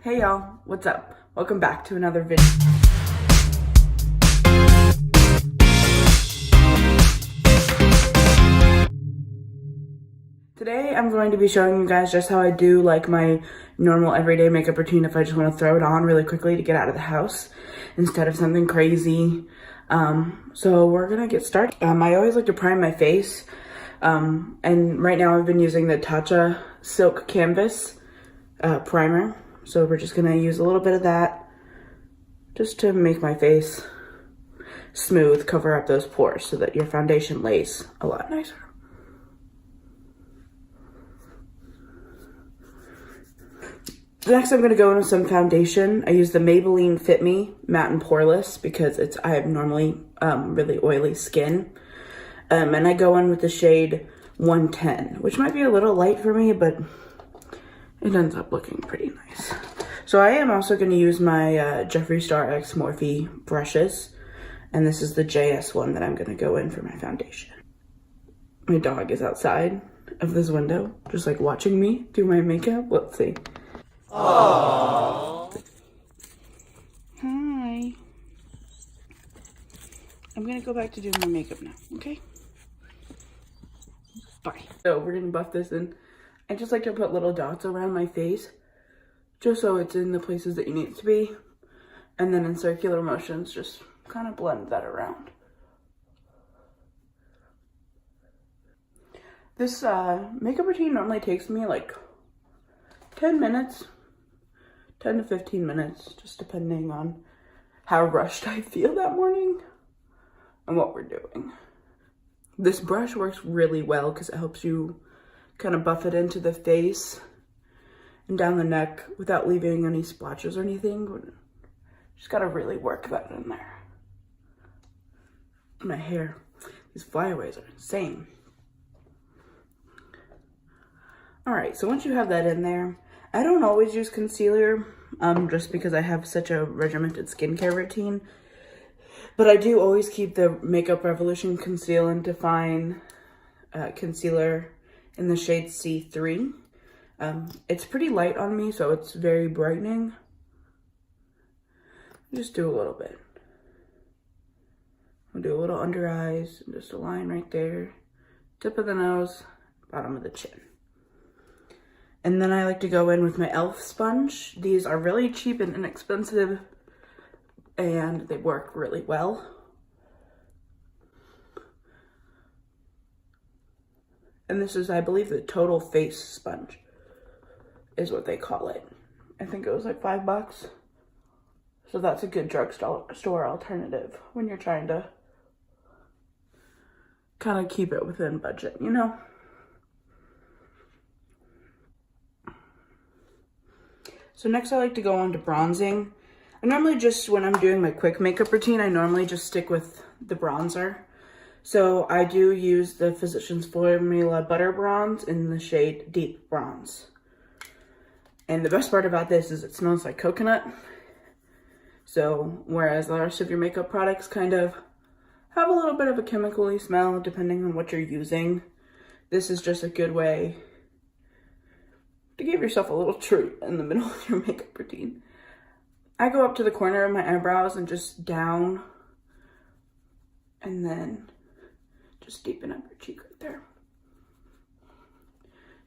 Hey y'all, what's up? Welcome back to another video. Today I'm going to be showing you guys just how I do like my normal everyday makeup routine if I just want to throw it on really quickly to get out of the house instead of something crazy. So we're gonna get started. I always like to prime my face, and right now I've been using the Tatcha Silk Canvas primer. So we're just gonna use a little bit of that just to make my face smooth, cover up those pores so that your foundation lays a lot nicer. Next, I'm gonna go in with some foundation. I use the Maybelline Fit Me Matte and Poreless because I have normally really oily skin. And I go in with the shade 110, which might be a little light for me, but it ends up looking pretty nice. So I am also gonna use my Jeffree Star X Morphe brushes. And this is the JS one that I'm gonna go in for my foundation. My dog is outside of this window, just like watching me do my makeup. Let's see. Aww. Hi. I'm gonna go back to doing my makeup now, okay? Bye. So we're gonna buff this in. I just like to put little dots around my face, just so it's in the places that you need it to be. And then in circular motions, just kind of blend that around. This makeup routine normally takes me like 10 minutes. 10 to 15 minutes, just depending on how rushed I feel that morning and what we're doing. This brush works really well because it helps you kind of buff it into the face and down the neck without leaving any splotches or anything. Just gotta really work that in there. My hair, these flyaways are insane. All right, so once you have that in there, I don't always use concealer, just because I have such a regimented skincare routine. But I do always keep the Makeup Revolution Conceal and Define concealer in the shade C3. It's pretty light on me, so it's very brightening. Just do a little bit. I'll do a little under eyes, just a line right there. Tip of the nose, bottom of the chin. And then I like to go in with my e.l.f. sponge. These are really cheap and inexpensive, and they work really well. And this is, I believe, the Total Face Sponge is what they call it. I think it was like $5. So that's a good drugstore alternative when you're trying to kind of keep it within budget, you know? So next I like to go on to bronzing. I normally just, when I'm doing my quick makeup routine, I normally just stick with the bronzer. So I do use the Physicians Formula Butter Bronze in the shade Deep Bronze. And the best part about this is it smells like coconut. So whereas the rest of your makeup products kind of have a little bit of a chemical-y smell depending on what you're using, this is just a good way to give yourself a little treat in the middle of your makeup routine. I go up to the corner of my eyebrows and just down, and then just deepen up your cheek right there.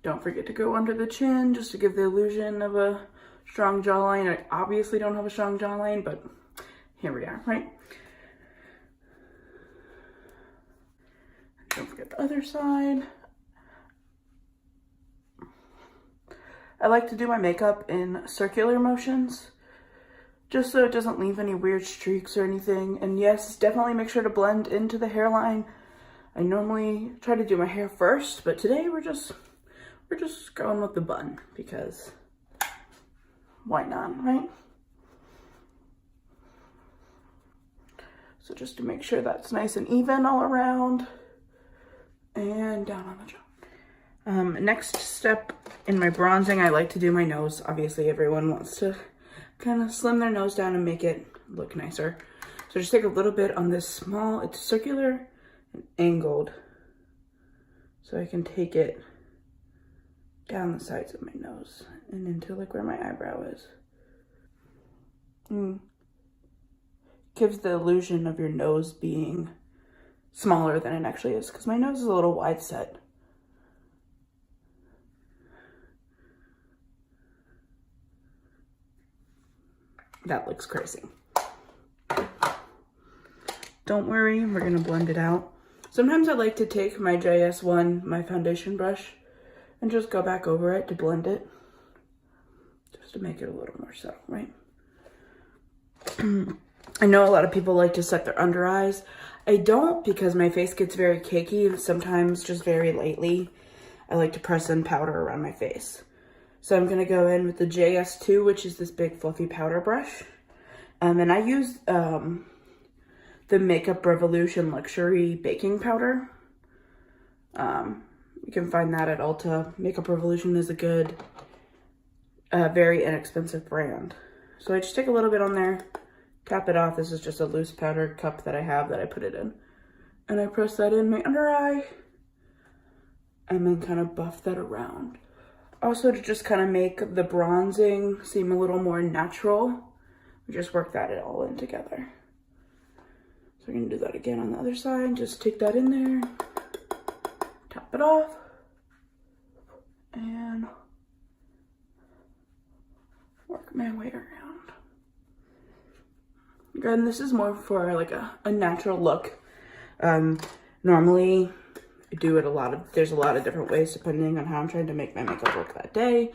Don't forget to go under the chin just to give the illusion of a strong jawline. I obviously don't have a strong jawline, but here we are, right? Don't forget the other side. I like to do my makeup in circular motions, just so it doesn't leave any weird streaks or anything. And yes, definitely make sure to blend into the hairline. I normally try to do my hair first, but today we're just going with the bun because why not, right? So just to make sure that's nice and even all around and down on the jaw. Next step in my bronzing, I like to do my nose. Obviously, everyone wants to kind of slim their nose down and make it look nicer. So just take a little bit on this small, it's circular and angled. So I can take it down the sides of my nose and into like where my eyebrow is. Gives the illusion of your nose being smaller than it actually is, because my nose is a little wide set. That looks crazy. Don't worry, we're gonna blend it out. Sometimes I like to take my JS1, my foundation brush, and just go back over it to blend it. Just to make it a little more subtle, right? I know a lot of people like to set their under eyes. I don't, because my face gets very cakey, and sometimes just very lightly I like to press in powder around my face. So I'm gonna go in with the JS2, which is this big fluffy powder brush. And I use the Makeup Revolution Luxury Baking Powder. You can find that at Ulta. Makeup Revolution is a good, very inexpensive brand. So I just take a little bit on there, tap it off. This is just a loose powder cup that I have that I put it in. And I press that in my under eye and then kind of buff that around. Also, to just kind of make the bronzing seem a little more natural, we just work that all in together. So we're gonna do that again on the other side. Just take that in there, tap it off, and work my way around. Again, this is more for like a natural look. Normally I do it there's a lot of different ways depending on how I'm trying to make my makeup look that day.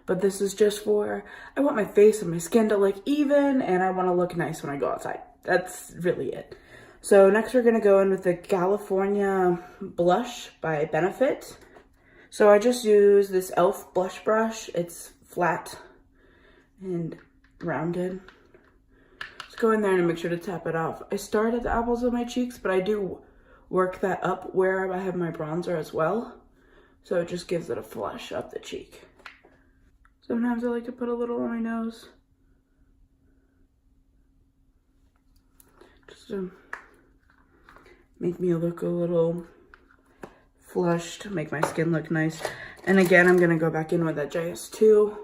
But this is just for, I want my face and my skin to look even, and I want to look nice when I go outside. That's really it. So next we're gonna go in with the California Blush by Benefit. So I just use this e.l.f. blush brush. It's flat and rounded. Just go in there and make sure to tap it off. I start at the apples of my cheeks, but I do work that up where I have my bronzer as well. So it just gives it a flush up the cheek. Sometimes I like to put a little on my nose. Just to make me look a little flushed, make my skin look nice. And again, I'm gonna go back in with that JS2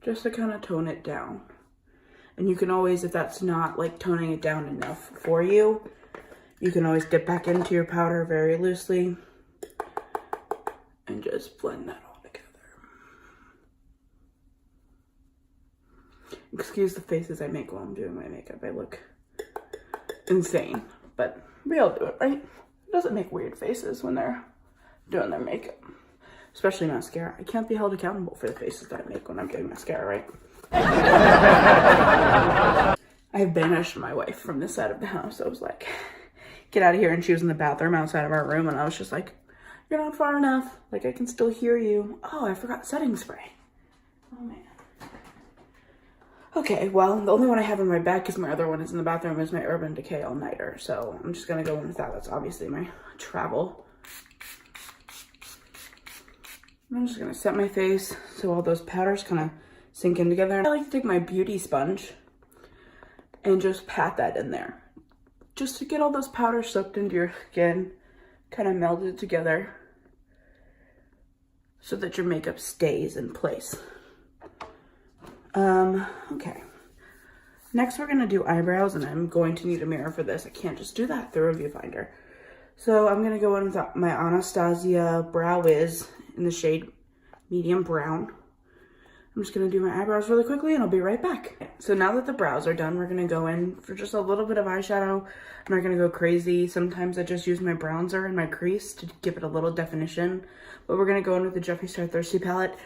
just to kind of tone it down. And you can always, if that's not like toning it down enough for you, you can always dip back into your powder very loosely and just blend that all together. Excuse the faces I make while I'm doing my makeup. I look insane, but we all do it, right? It doesn't make weird faces when they're doing their makeup, especially mascara. I can't be held accountable for the faces that I make when I'm doing mascara, right? I have banished my wife from this side of the house. I was like, get out of here. And she was in the bathroom outside of our room. And I was just like, you're not far enough. Like, I can still hear you. Oh, I forgot setting spray. Oh, man. Okay, well, the only one I have in my bag, because my other one is in the bathroom, is my Urban Decay All-Nighter. So I'm just going to go in with that. That's obviously my travel. I'm just going to set my face so all those powders kind of sink in together. I like to take my beauty sponge and just pat that in there, just to get all those powders soaked into your skin, kind of melded together so that your makeup stays in place. Okay. Next we're gonna do eyebrows, and I'm going to need a mirror for this. I can't just do that through a viewfinder. So I'm gonna go in with my Anastasia Brow Wiz in the shade medium brown. I'm just gonna do my eyebrows really quickly and I'll be right back. So now that the brows are done, we're gonna go in for just a little bit of eyeshadow. I'm not gonna go crazy. Sometimes I just use my bronzer and my crease to give it a little definition. But we're gonna go in with the Jeffree Star Thirsty palette.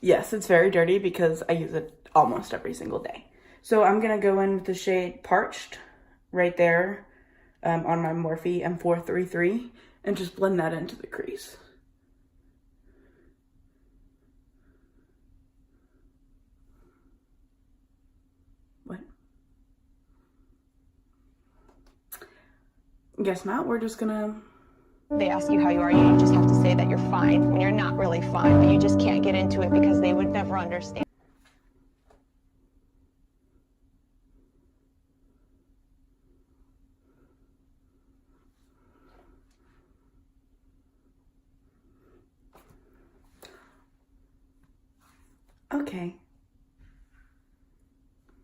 Yes, it's very dirty because I use it almost every single day. So I'm gonna go in with the shade Parched right there on my Morphe M433 and just blend that into the crease. What? Guess not. We're just gonna... They ask you how you are, you just have to say that you're fine when you're not really fine, but you just can't get into it because they would never understand. Okay.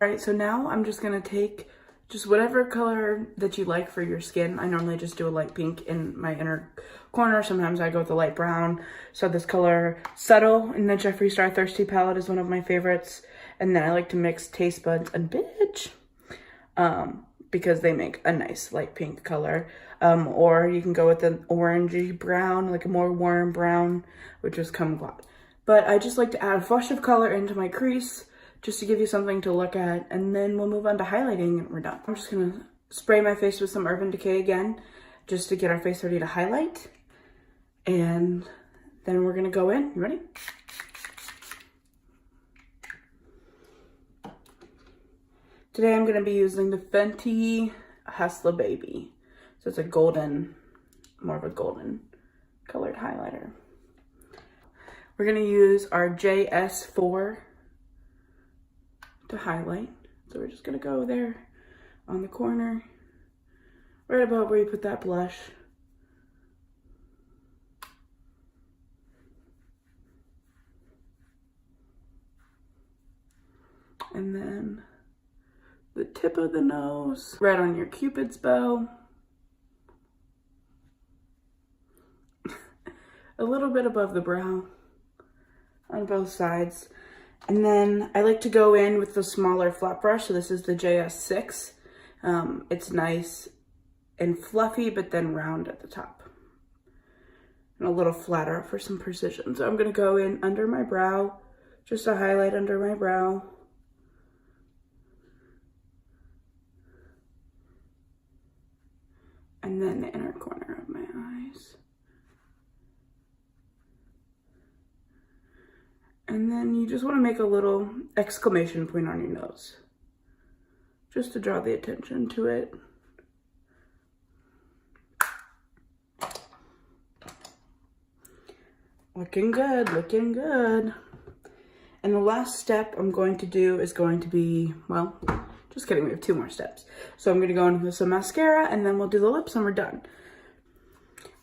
All right, so now I'm just gonna take just whatever color that you like for your skin. I normally just do a light pink in my inner corner. Sometimes I go with a light brown. So this color Subtle in the Jeffree Star Thirsty palette is one of my favorites. And then I like to mix Taste Buds and Bitch because they make a nice light pink color. Or you can go with an orangey brown, like a more warm brown, which is Kumquat. But I just like to add a flush of color into my crease just to give you something to look at, and then we'll move on to highlighting and we're done. I'm just gonna spray my face with some Urban Decay again, just to get our face ready to highlight. And then we're gonna go in. You ready? Today I'm gonna be using the Fenty Hustler Baby. So it's a golden, more of a golden colored highlighter. We're gonna use our JS4 to highlight. So we're just gonna go there on the corner, right about where you put that blush. And then the tip of the nose, right on your Cupid's bow. A little bit above the brow on both sides. And then I like to go in with the smaller flat brush. So this is the JS6. It's nice and fluffy, but then round at the top. And a little flatter for some precision. So I'm gonna go in under my brow, just to highlight under my brow. And then the inner corner of my eyes. And then you just want to make a little exclamation point on your nose, just to draw the attention to it. Looking good, looking good. And the last step I'm going to do is going to be, well, just kidding, we have 2 more steps. So I'm going to go in with some mascara and then we'll do the lips and we're done.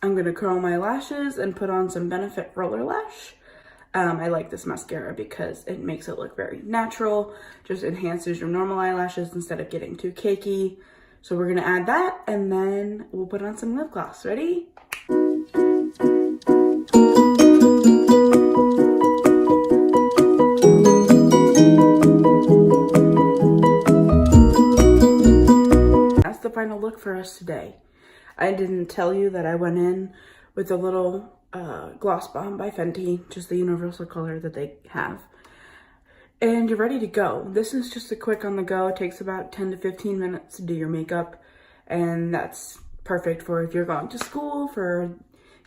I'm going to curl my lashes and put on some Benefit Roller Lash. I like this mascara because it makes it look very natural, just enhances your normal eyelashes instead of getting too cakey. So we're gonna add that and then we'll put on some lip gloss. Ready? That's the final look for us today. I didn't tell you that I went in with a little Gloss Bomb by Fenty, just the universal color that they have. And you're ready to go. This is just a quick on the go. It takes about 10 to 15 minutes to do your makeup. And that's perfect for if you're going to school, for,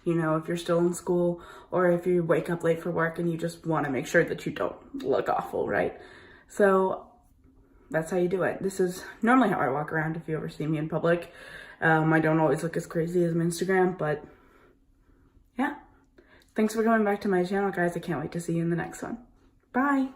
you know, if you're still in school, or if you wake up late for work and you just want to make sure that you don't look awful, right? So that's how you do it. This is normally how I walk around if you ever see me in public. I don't always look as crazy as my Instagram, but yeah. Thanks for coming back to my channel, guys. I can't wait to see you in the next one. Bye.